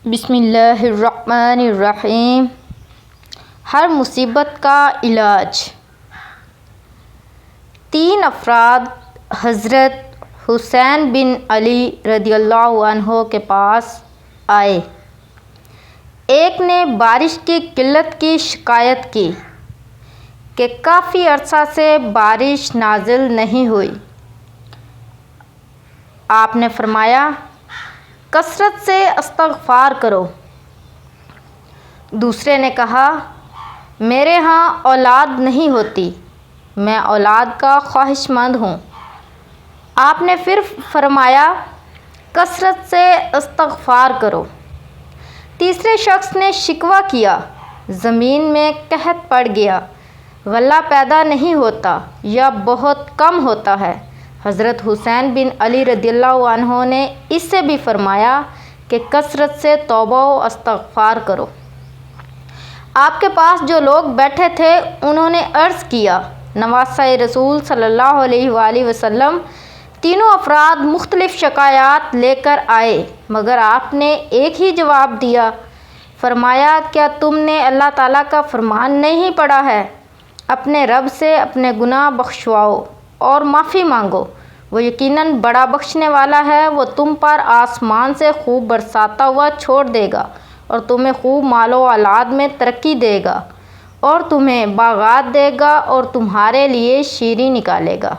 بسم اللہ الرحمن الرحیم۔ ہر مصیبت کا علاج۔ 3 افراد حضرت حسین بن علی رضی اللہ عنہ کے پاس آئے۔ ایک نے بارش کی قلت کی شکایت کی کہ کافی عرصہ سے بارش نازل نہیں ہوئی۔ آپ نے فرمایا کثرت سے استغفار کرو۔ دوسرے نے کہا میرے ہاں اولاد نہیں ہوتی، میں اولاد کا خواہش مند ہوں۔ آپ نے پھر فرمایا کثرت سے استغفار کرو۔ تیسرے شخص نے شکوہ کیا زمین میں قحط پڑ گیا، غلہ پیدا نہیں ہوتا یا بہت کم ہوتا ہے۔ حضرت حسین بن علی رضی اللہ عنہ نے اس سے بھی فرمایا کہ کثرت سے توبہ و استغفار کرو۔ آپ کے پاس جو لوگ بیٹھے تھے انہوں نے عرض کیا نواسہ رسول صلی اللہ علیہ وآلہ وسلم، تینوں افراد مختلف شکایات لے کر آئے مگر آپ نے ایک ہی جواب دیا۔ فرمایا کیا تم نے اللہ تعالیٰ کا فرمان نہیں پڑھا ہے؟ اپنے رب سے اپنے گناہ بخشواؤ اور معافی مانگو، وہ یقیناً بڑا بخشنے والا ہے۔ وہ تم پر آسمان سے خوب برساتا ہوا چھوڑ دے گا اور تمہیں خوب مال و اولاد میں ترقی دے گا اور تمہیں باغات دے گا اور تمہارے لیے شیریں نکالے گا۔